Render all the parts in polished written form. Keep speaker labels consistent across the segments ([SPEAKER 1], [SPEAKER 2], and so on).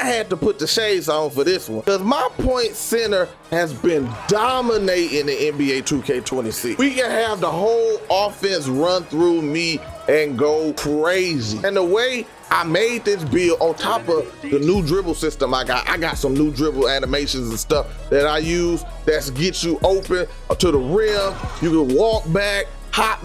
[SPEAKER 1] I had to put the shades on for this one because my point center has been dominating the NBA 2K26. We can have the whole offense run through me and go crazy. And the way I made this build on top of the new dribble system I got some new dribble animations and stuff that I use that gets you open to the rim. You can walk back, hop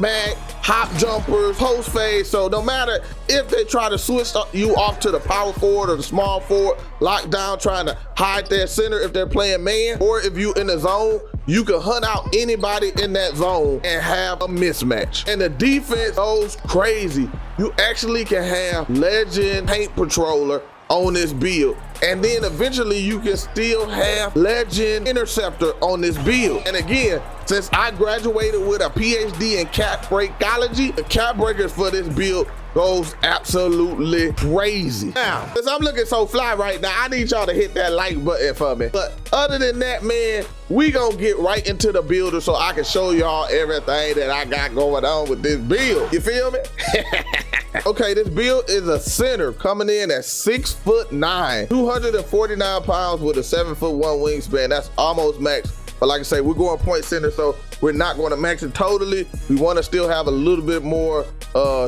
[SPEAKER 1] jumpers, post fade. So no matter if they try to switch you off to the power forward or the small forward, lock down trying to hide their center if they're playing man, or if you in the zone, you can hunt out anybody in that zone and have a mismatch. And the defense goes crazy. You actually can have legend paint patroller on this build. And then eventually you can still have legend interceptor on this build. And again, since I graduated with a PhD in cap breakology, the cap breakers for this build goes absolutely crazy. Now, since I'm looking so fly right now, I need y'all to hit that like button for me. But other than that, man, we gonna get right into the builder so I can show y'all everything that I got going on with this build. You feel me? Okay, this build is a center coming in at 6'9", 249 pounds with a 7'1" wingspan. That's almost max. But like I say, we're going point center, so we're not going to max it totally. We want to still have a little bit more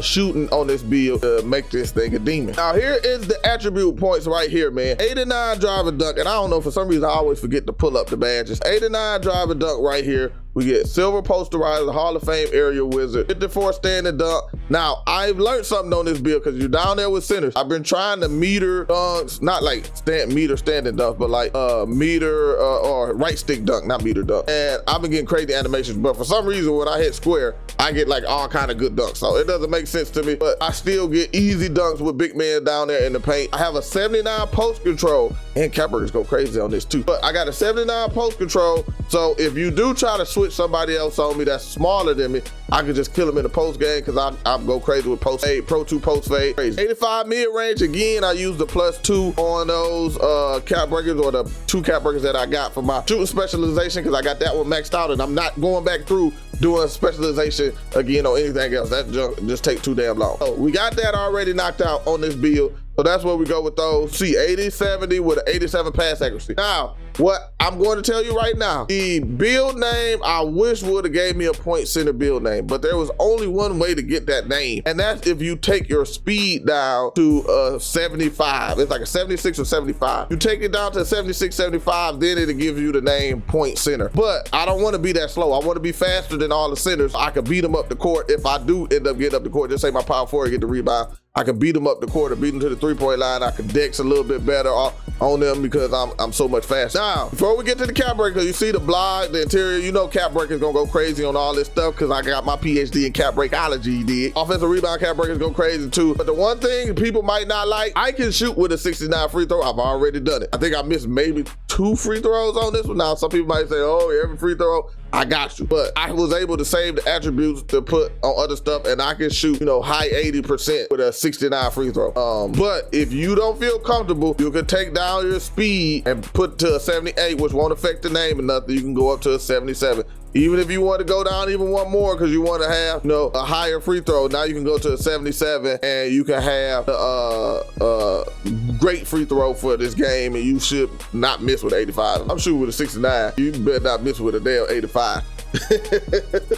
[SPEAKER 1] shooting on this build to make this thing a demon. Now here is the attribute points right here, man. 89 driver dunk, and I don't know, for some reason I always forget to pull up the badges. 89 driver dunk right here. We get silver posterizer, Hall of Fame area wizard, 54 standing dunk. Now, I've learned something on this build because you're down there with centers. I've been trying to meter dunks, not like meter standing dunk, but like meter or right stick dunk, not meter dunk. And I've been getting crazy animations, but for some reason when I hit square, I get like all kind of good dunks. So it doesn't make sense to me, but I still get easy dunks with big men down there in the paint. I have a 79 post control, and Capburgers go crazy on this too. But I got a 79 post control, so if you do try to switch somebody else on me that's smaller than me, I can just kill them in the post game because I'm go crazy with post fade, Pro 2 post fade. Crazy. 85 mid range, again, I use the +2 on those cap breakers, or the 2 cap breakers that I got for my shooting specialization, because I got that one maxed out and I'm not going back through doing specialization again on anything else. That just take too damn long. So we got that already knocked out on this build. So that's where we go with those. See, 80-70 with an 87 pass accuracy. Now, what I'm going to tell you right now, the build name, I wish would have gave me a point center build name, but there was only one way to get that name, and that's if you take your speed down to 75. It's like a 76 or 75. You take it down to 76, 75, then it'll give you the name point center. But I don't want to be that slow. I want to be faster than all the centers. I can beat them up the court. If I do end up getting up the court, just say my power forward get the rebound, I can beat them up the court or beat them to the 3-point line. I can dex a little bit better on them because I'm so much faster. Now, before we get to the cap breaker, you see the blog, the interior, you know cap breaker is gonna go crazy on all this stuff because I got my PhD in cap breakology, did. Offensive rebound cap breakers go crazy too. But the one thing people might not like, I can shoot with a 69 free throw. I've already done it. I think I missed maybe 2 free throws on this one. Now, some people might say, oh, every free throw, I got you. But I was able to save the attributes to put on other stuff, and I can shoot, you know, high 80% with a 69 free throw. But if you don't feel comfortable, you can take down your speed and put to a 78, which won't affect the name or nothing. You can go up to a 77. Even if you want to go down even one more because you want to have, you know, a higher free throw, now you can go to a 77 and you can have great free throw for this game, and you should not miss with 85. I'm shooting with a 69. You better not miss with a damn 85.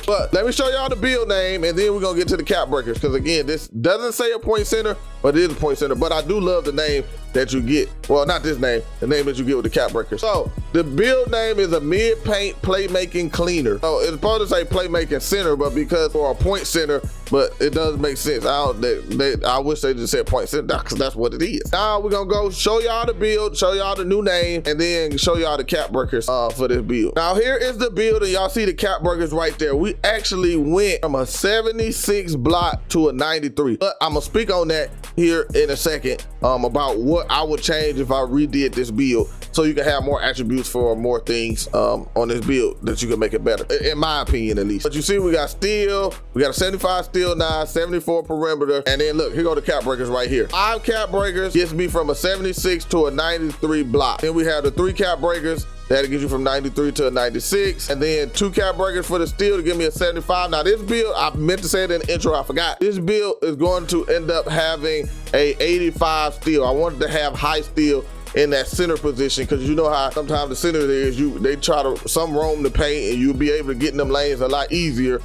[SPEAKER 1] But let me show y'all the build name, and then we're gonna get to the cap breakers, because again, this doesn't say a point center, but it is a point center. But I do love the name that you get. Well, not this name, the name that you get with the cap breakers. So the build name is a mid-paint playmaking cleaner. So it's supposed to say playmaking center, but because for a point center, but it does make sense. I wish they just said point center, because that's what it is. Now we're gonna go show y'all the build, show y'all the new name, and then show y'all the cap breakers for this build. Now here is the build, and y'all see the cap breakers right there. We actually went from a 76 block to a 93, but I'm gonna speak on that here in a second about what I would change if I redid this build, so you can have more attributes for more things on this build that you can make it better, in my opinion at least. But you see, we got steel, we got a 75 steel 9, 74 perimeter, and then look, here go the cap breakers right here. 5 cap breakers gets me from a 76 to a 93 block. Then we have the 3 cap breakers that'll get you from 93 to a 96, and then 2 cap breakers for the steel to give me a 75. Now this build, I meant to say it in the intro, I forgot. This build is going to end up having a 85 steel. I wanted to have high steel in that center position, because you know how sometimes the center is they try to some roam the paint, and you'll be able to get in them lanes a lot easier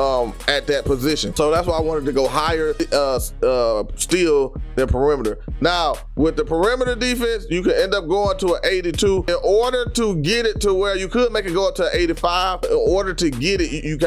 [SPEAKER 1] at that position. So that's why I wanted to go higher still than perimeter. Now with the perimeter defense, you can end up going to an 82. In order to get it to where you could make it go up to an 85, in order to get it, you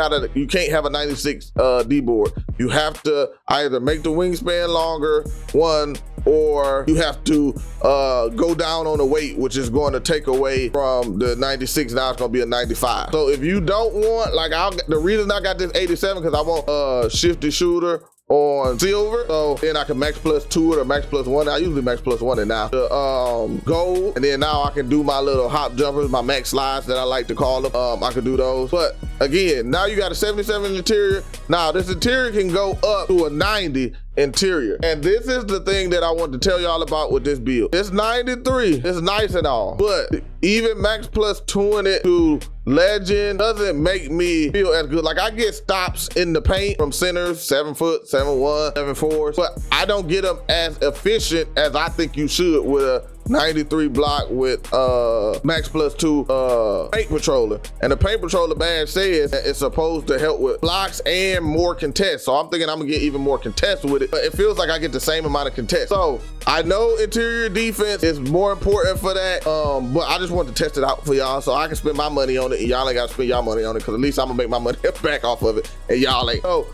[SPEAKER 1] can't have a 96 D board. You have to either make the wingspan longer, one, or you have to go down on the weight, which is going to take away from the 96. Now it's going to be a 95. So if you don't want, like, the reason I got this 87 because I want shifty shooter on silver, so then I can max plus 2 or max plus 1. I usually max plus 1 now. The gold, and then now I can do my little hop jumpers, my max slides that I like to call them. I can do those. But again, now you got a 77 interior. Now this interior can go up to a 90 interior. And this is the thing that I want to tell y'all about with this build. It's 93, it's nice and all, but even max plus 20 to legend doesn't make me feel as good. Like, I get stops in the paint from centers, 7 foot, 7'1", 7'4", but I don't get them as efficient as I think you should with a 93 block with max plus 2 paint controller. And the paint controller badge says that it's supposed to help with blocks and more contests. So I'm thinking I'm gonna get even more contests with it, but it feels like I get the same amount of contests. So I know interior defense is more important for that, but I just want to test it out for y'all so I can spend my money on it and y'all ain't gotta spend y'all money on it, because at least I'm gonna make my money back off of it and y'all ain't. So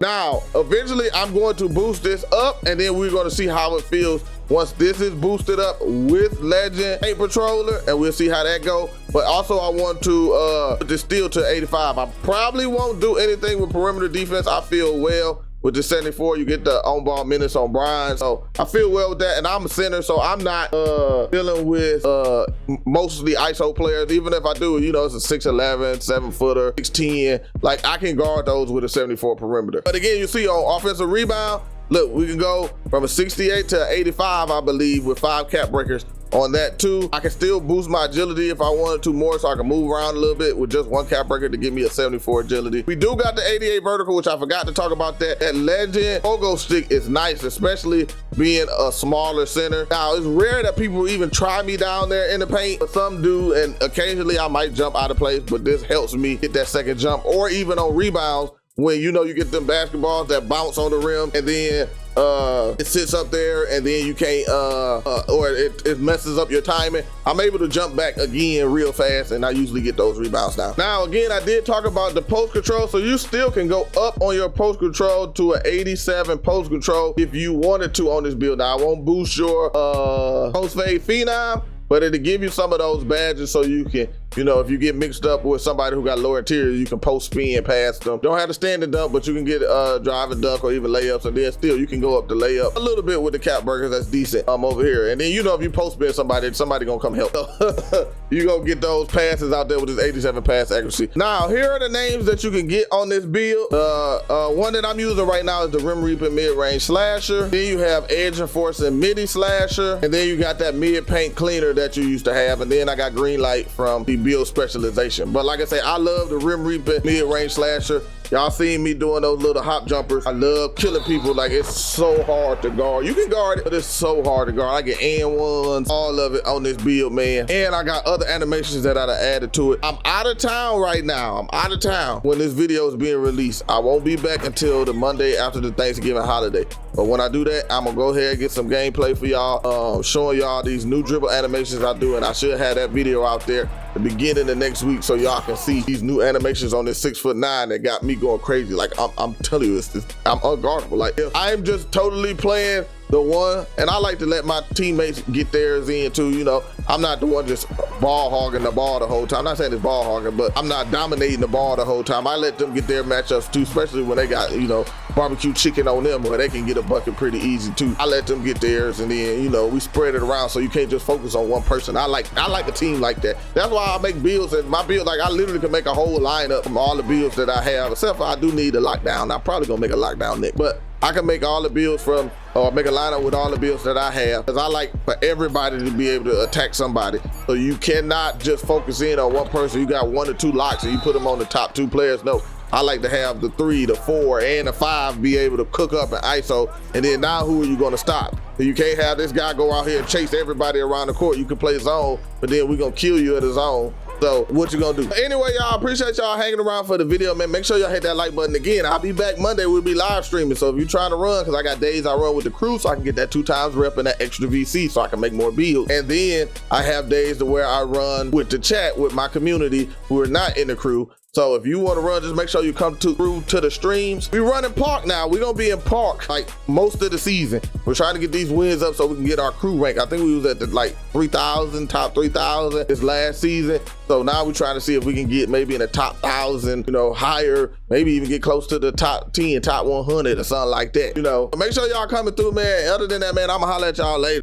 [SPEAKER 1] now eventually I'm going to boost this up, and then we're going to see how it feels once this is boosted up with legend paint controller, and we'll see how that go. But also I want to put this still to 85. I probably won't do anything with perimeter defense. I feel well with the 74, you get the on-ball minutes on Brian. So I feel well with that, and I'm a center, so I'm not dealing with mostly ISO players. Even if I do, you know, it's a 6'11", 7-footer, 6'10". Like, I can guard those with a 74 perimeter. But again, you see on offensive rebound, look, we can go from a 68 to 85, I believe, with 5 cap breakers on that too. I can still boost my agility if I wanted to more, so I can move around a little bit with just 1 cap breaker to give me a 74 agility. We do got the 88 vertical, which I forgot to talk about that. That legend pogo stick is nice, especially being a smaller center. Now, it's rare that people even try me down there in the paint, but some do, and occasionally I might jump out of place, but this helps me get that second jump, or even on rebounds, when you know you get them basketballs that bounce on the rim and then it sits up there and then you can't or it messes up your timing. I'm able to jump back again real fast, and I usually get those rebounds now. Now again, I did talk about the post control, so you still can go up on your post control to an 87 post control if you wanted to on this build. Now I won't boost your post fade phenom, but it'll give you some of those badges so you can, you know, if you get mixed up with somebody who got lower interior, you can post spin past them. Don't have to stand and dunk, but you can get drive and dunk or even layups, and then still you can go up the layup a little bit with the cap burgers. That's decent over here. And then, you know, if you post spin somebody gonna come help. You gonna get those passes out there with this 87 pass accuracy. Now, here are the names that you can get on this build. One that I'm using right now is the Rim Reaper mid-range slasher. Then you have Edge Enforcing midi slasher, and then you got that mid paint cleaner that you used to have, and then I got green light from the build specialization. But like I say, I love the Rim Reaper mid-range slasher. Y'all seen me doing those little hop jumpers. I love killing people. Like, it's so hard to guard. You can guard it, but it's so hard to guard. I get and1s, all of it on this build, man. And I got other animations that I added to it. I'm out of town right now. I'm out of town when this video is being released. I won't be back until the Monday after the Thanksgiving holiday. But when I do that, I'm gonna go ahead and get some gameplay for y'all, showing y'all these new dribble animations I do. And I should have that video out there the beginning of next week, so y'all can see these new animations on this 6'9" that got me going crazy. Like, I'm telling you, I'm unguardable. Like, if I'm just totally playing the one, and I like to let my teammates get theirs in too, you know. I'm not the one just ball hogging the ball the whole time. I'm not saying it's ball hogging, but I'm not dominating the ball the whole time. I let them get their matchups too, especially when they got, you know, barbecue chicken on them where they can get a bucket pretty easy too. I let them get theirs, and then, you know, we spread it around so you can't just focus on one person. I like a team like that. That's why I make builds, and my build, like, I literally can make a whole lineup from all the builds that I have, except for I do need a lockdown. I'm probably gonna make a lockdown next, but I can make all the builds from, or make a lineup with all the builds that I have, because I like for everybody to be able to attack somebody. So you cannot just focus in on one person. You got 1 or 2 locks and you put them on the top 2 players. No, I like to have the 3, the 4, and the 5 be able to cook up an ISO. And then now who are you gonna stop? You can't have this guy go out here and chase everybody around the court. You can play zone, but then we're gonna kill you at the zone. So what you gonna do? Anyway, y'all, appreciate y'all hanging around for the video, man. Make sure y'all hit that like button. Again, I'll be back Monday. We'll be live streaming. So if you're trying to run, because I got days I run with the crew, so I can get that 2 times rep and that extra VC so I can make more builds. And then I have days to where I run with the chat with my community who are not in the crew. So if you want to run, just make sure you come through to the streams. We run in park now. We're going to be in park like most of the season. We're trying to get these wins up so we can get our crew rank. I think we was at the like 3,000, top 3,000 this last season. So now we're trying to see if we can get maybe in the top 1,000, you know, higher, maybe even get close to the top 10, top 100 or something like that, you know. But make sure y'all coming through, man. Other than that, man, I'm going to holler at y'all later.